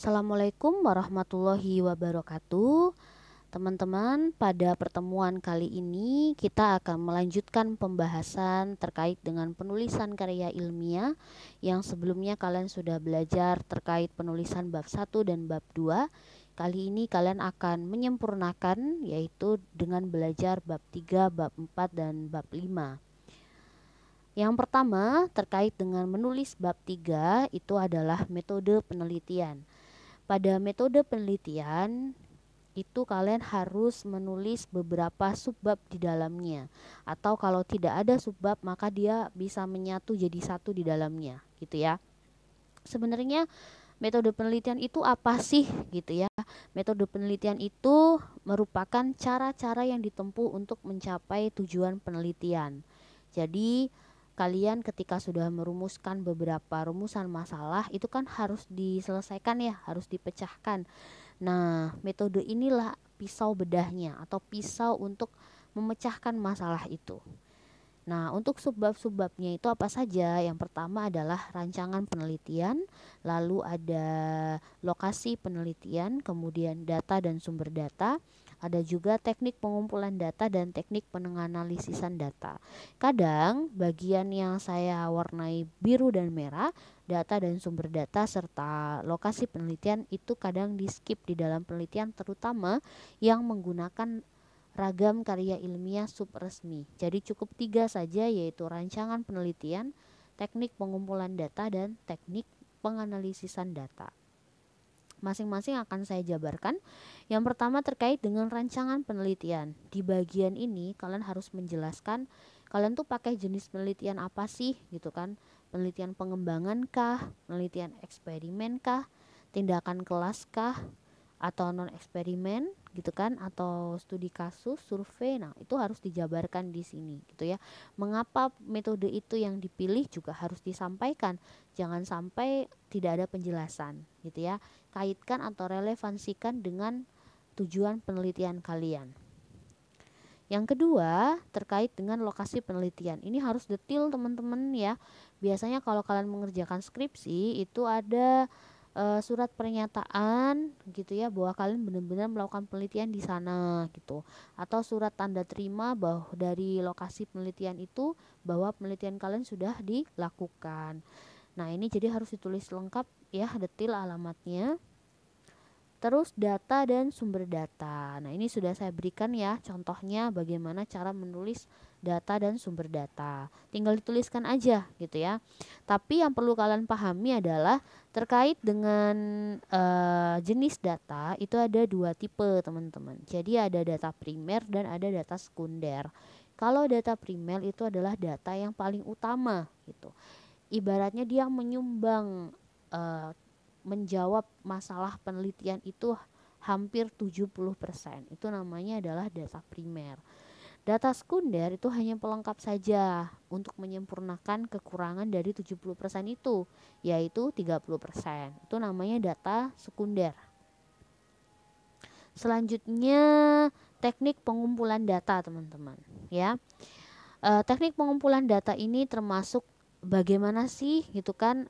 Assalamualaikum warahmatullahi wabarakatuh. Teman-teman, pada pertemuan kali ini kita akan melanjutkan pembahasan terkait dengan penulisan karya ilmiah yang sebelumnya kalian sudah belajar terkait penulisan bab 1 dan bab 2. Kali ini kalian akan menyempurnakan yaitu dengan belajar bab 3, bab 4 dan bab 5. Yang pertama terkait dengan menulis bab 3 itu adalah metode penelitian. Pada metode penelitian itu kalian harus menulis beberapa subbab di dalamnya, atau kalau tidak ada subbab maka dia bisa menyatu jadi satu di dalamnya gitu ya. Sebenarnya metode penelitian itu apa sih gitu ya. Metode penelitian itu merupakan cara-cara yang ditempuh untuk mencapai tujuan penelitian. Jadi kalian ketika sudah merumuskan beberapa rumusan masalah itu kan harus diselesaikan ya, harus dipecahkan. Nah, metode inilah pisau bedahnya atau pisau untuk memecahkan masalah itu. Nah, untuk subbab-subbabnya itu apa saja? Yang pertama adalah rancangan penelitian, lalu ada lokasi penelitian, kemudian data dan sumber data, ada juga teknik pengumpulan data dan teknik penganalisisan data. Kadang bagian yang saya warnai biru dan merah, data dan sumber data serta lokasi penelitian itu kadang di skip di dalam penelitian, terutama yang menggunakan ragam karya ilmiah subresmi. Jadi cukup 3 saja, yaitu rancangan penelitian, teknik pengumpulan data, dan teknik penganalisisan data. Masing-masing akan saya jabarkan. Yang pertama terkait dengan rancangan penelitian. Di bagian ini kalian harus menjelaskan kalian tuh pakai jenis penelitian apa sih gitu kan. Penelitian pengembangan kah, penelitian eksperimen kah, tindakan kelas kah, atau non eksperimen gitu kan, atau studi kasus, survei. Nah, itu harus dijabarkan di sini gitu ya. Mengapa metode itu yang dipilih juga harus disampaikan. Jangan sampai tidak ada penjelasan gitu ya. Kaitkan atau relevansikan dengan tujuan penelitian kalian. Yang kedua, terkait dengan lokasi penelitian. Ini harus detail teman-teman ya. Biasanya kalau kalian mengerjakan skripsi itu ada surat pernyataan gitu ya, bahwa kalian benar-benar melakukan penelitian di sana gitu, atau surat tanda terima bahwa dari lokasi penelitian itu bahwa penelitian kalian sudah dilakukan. Nah, ini jadi harus ditulis lengkap ya, detail alamatnya. Terus data dan sumber data. Nah, ini sudah saya berikan ya contohnya bagaimana cara menulis data dan sumber data. Tinggal dituliskan aja gitu ya. Tapi yang perlu kalian pahami adalah terkait dengan jenis data itu ada 2 tipe, teman-teman. Jadi ada data primer dan ada data sekunder. Kalau data primer itu adalah data yang paling utama gitu. Ibaratnya dia menyumbang menjawab masalah penelitian itu hampir 70%. Itu namanya adalah data primer. Data sekunder itu hanya pelengkap saja untuk menyempurnakan kekurangan dari 70% itu, yaitu 30%. Itu namanya data sekunder. Selanjutnya teknik pengumpulan data, teman-teman ya. Teknik pengumpulan data ini termasuk bagaimana sih gitu kan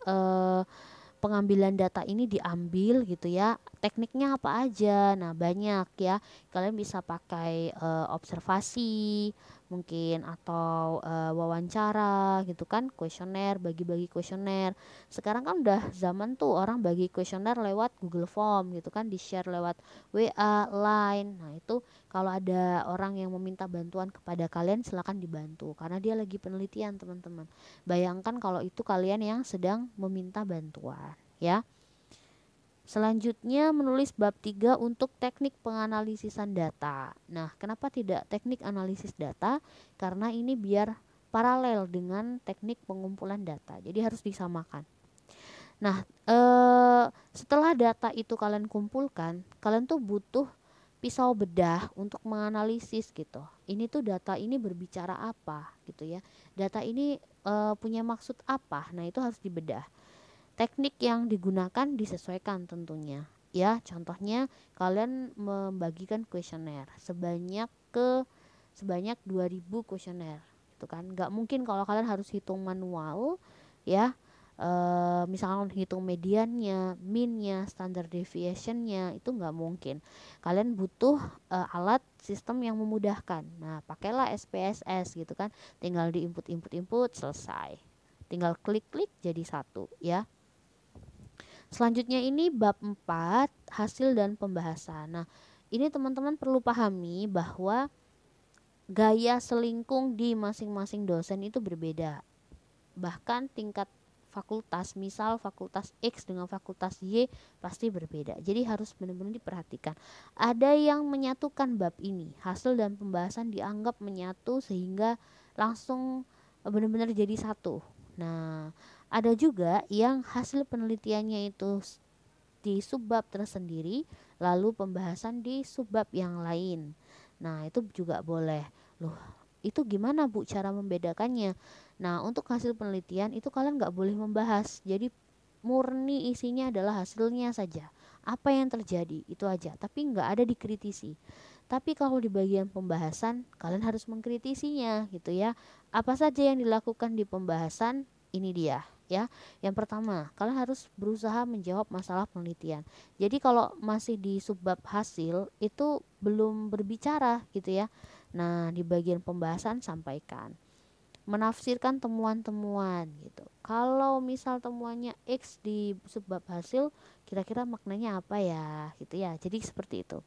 pengambilan data ini diambil gitu ya. Tekniknya apa aja? Nah, banyak ya. Kalian bisa pakai observasi mungkin, atau wawancara gitu kan, kuesioner, bagi-bagi kuesioner. Sekarang kan udah zaman tuh orang bagi kuesioner lewat Google Form gitu kan, di-share lewat WA, Line. Nah, itu kalau ada orang yang meminta bantuan kepada kalian, silakan dibantu karena dia lagi penelitian, teman-teman. Bayangkan kalau itu kalian yang sedang meminta bantuan ya. Selanjutnya menulis bab 3 untuk teknik penganalisisan data. Nah, kenapa tidak teknik analisis data? Karena ini biar paralel dengan teknik pengumpulan data. Jadi harus disamakan. Nah, setelah data itu kalian kumpulkan, kalian tuh butuh pisau bedah untuk menganalisis gitu. Ini tuh data ini berbicara apa gitu ya. Data ini punya maksud apa? Nah, itu harus dibedah. Teknik yang digunakan disesuaikan tentunya. Ya, contohnya kalian membagikan kuesioner sebanyak 2000 kuesioner. Itu kan nggak mungkin kalau kalian harus hitung manual ya. misalkan hitung mediannya, minnya, standard deviationnya, itu nggak mungkin. Kalian butuh alat sistem yang memudahkan. Nah, pakailah SPSS gitu kan, tinggal di input selesai, tinggal klik-klik jadi satu ya. Selanjutnya ini bab 4, hasil dan pembahasan. Nah, ini teman-teman perlu pahami bahwa gaya selingkung di masing-masing dosen itu berbeda. Bahkan tingkat fakultas, misal fakultas X dengan fakultas Y pasti berbeda. Jadi harus benar-benar diperhatikan. Ada yang menyatukan bab ini, hasil dan pembahasan dianggap menyatu sehingga langsung benar-benar jadi satu. Nah, ada juga yang hasil penelitiannya itu di subbab tersendiri, lalu pembahasan di subbab yang lain. Nah, itu juga boleh. Loh, itu gimana Bu cara membedakannya? Nah, untuk hasil penelitian itu kalian nggak boleh membahas. Jadi murni isinya adalah hasilnya saja. Apa yang terjadi itu aja, tapi nggak ada dikritisi. Tapi kalau di bagian pembahasan, kalian harus mengkritisinya gitu ya. Apa saja yang dilakukan di pembahasan, ini dia ya. Yang pertama, kalian harus berusaha menjawab masalah penelitian. Jadi kalau masih di subbab hasil itu belum berbicara gitu ya. Nah, di bagian pembahasan sampaikan, menafsirkan temuan-temuan gitu. Kalau misal temuannya X di subbab hasil, kira-kira maknanya apa ya gitu ya. Jadi seperti itu.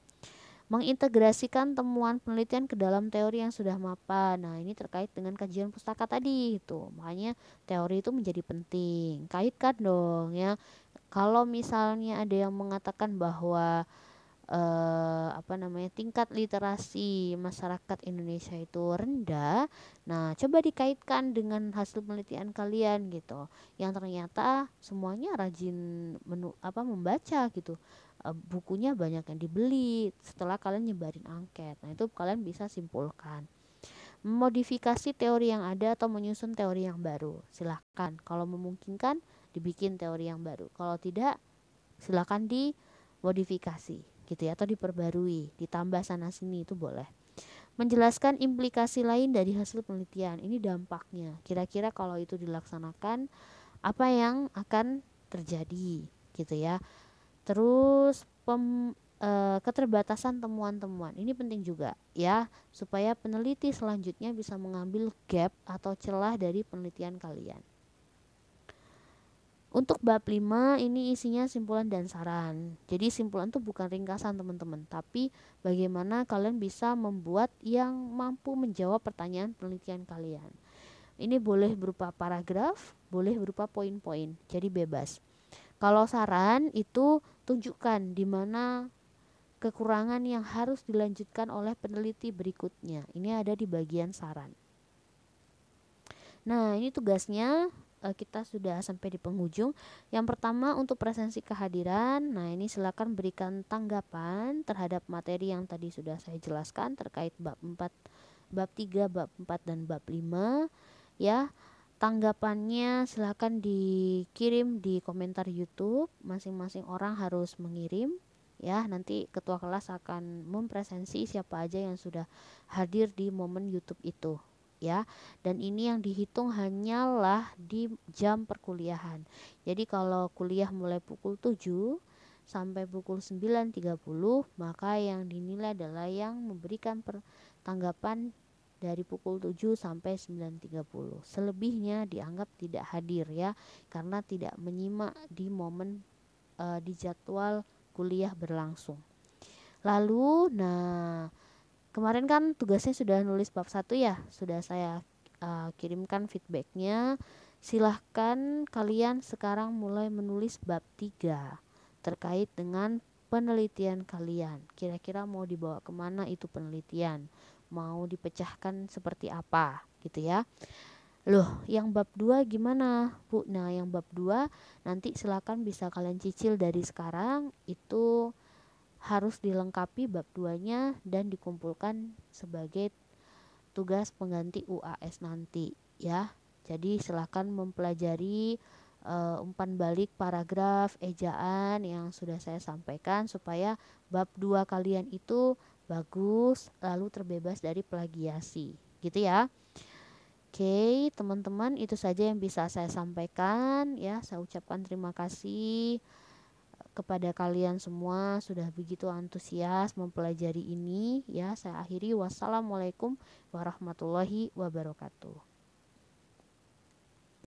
Mengintegrasikan temuan penelitian ke dalam teori yang sudah mapan. Nah, ini terkait dengan kajian pustaka tadi itu. Makanya teori itu menjadi penting. Kaitkan dong ya. Kalau misalnya ada yang mengatakan bahwa tingkat literasi masyarakat Indonesia itu rendah. Nah, coba dikaitkan dengan hasil penelitian kalian gitu. Yang ternyata semuanya rajin membaca gitu. Bukunya banyak yang dibeli setelah kalian nyebarin angket. Nah, itu kalian bisa simpulkan. Modifikasi teori yang ada atau menyusun teori yang baru. Silahkan. Kalau memungkinkan dibikin teori yang baru. Kalau tidak, silahkan dimodifikasi gitu ya, atau diperbarui, ditambah sana sini, itu boleh. Menjelaskan implikasi lain dari hasil penelitian, ini dampaknya, kira-kira kalau itu dilaksanakan apa yang akan terjadi gitu ya. Terus keterbatasan temuan-temuan, ini penting juga ya, supaya peneliti selanjutnya bisa mengambil gap atau celah dari penelitian kalian. Untuk bab 5 ini isinya simpulan dan saran. Jadi simpulan itu bukan ringkasan teman-teman, tapi bagaimana kalian bisa membuat yang mampu menjawab pertanyaan penelitian kalian. Ini boleh berupa paragraf, boleh berupa poin-poin, jadi bebas. Kalau saran itu tunjukkan di mana kekurangan yang harus dilanjutkan oleh peneliti berikutnya. Ini ada di bagian saran. Nah, ini tugasnya. Kita sudah sampai di penghujung. Yang pertama untuk presensi kehadiran. Nah, ini silakan berikan tanggapan terhadap materi yang tadi sudah saya jelaskan terkait bab 4, bab 3, bab 4 dan bab 5 ya. Tanggapannya silakan dikirim di komentar YouTube. Masing-masing orang harus mengirim ya. Nanti ketua kelas akan mempresensi siapa aja yang sudah hadir di momen YouTube itu ya. Dan ini yang dihitung hanyalah di jam perkuliahan. Jadi kalau kuliah mulai pukul 7 sampai pukul 9.30, maka yang dinilai adalah yang memberikan tanggapan dari pukul 7 sampai 9.30. Selebihnya dianggap tidak hadir ya, karena tidak menyimak di momen di jadwal kuliah berlangsung. Lalu kemarin kan tugasnya sudah nulis bab 1 ya, sudah saya kirimkan feedbacknya. Silahkan kalian sekarang mulai menulis bab 3 terkait dengan penelitian kalian. Kira-kira mau dibawa kemana itu penelitian, mau dipecahkan seperti apa gitu ya. Loh, yang bab 2 gimana Bu? Nah, yang bab 2 nanti silakan bisa kalian cicil dari sekarang. Itu harus dilengkapi bab 2-nya dan dikumpulkan sebagai tugas pengganti UAS nanti ya. Jadi silakan mempelajari umpan balik paragraf, ejaan yang sudah saya sampaikan supaya bab 2 kalian itu bagus, lalu terbebas dari plagiasi gitu ya. Oke, teman-teman, itu saja yang bisa saya sampaikan ya. Saya ucapkan terima kasih kepada kalian semua sudah begitu antusias mempelajari ini ya. Saya akhiri, wassalamualaikum warahmatullahi wabarakatuh.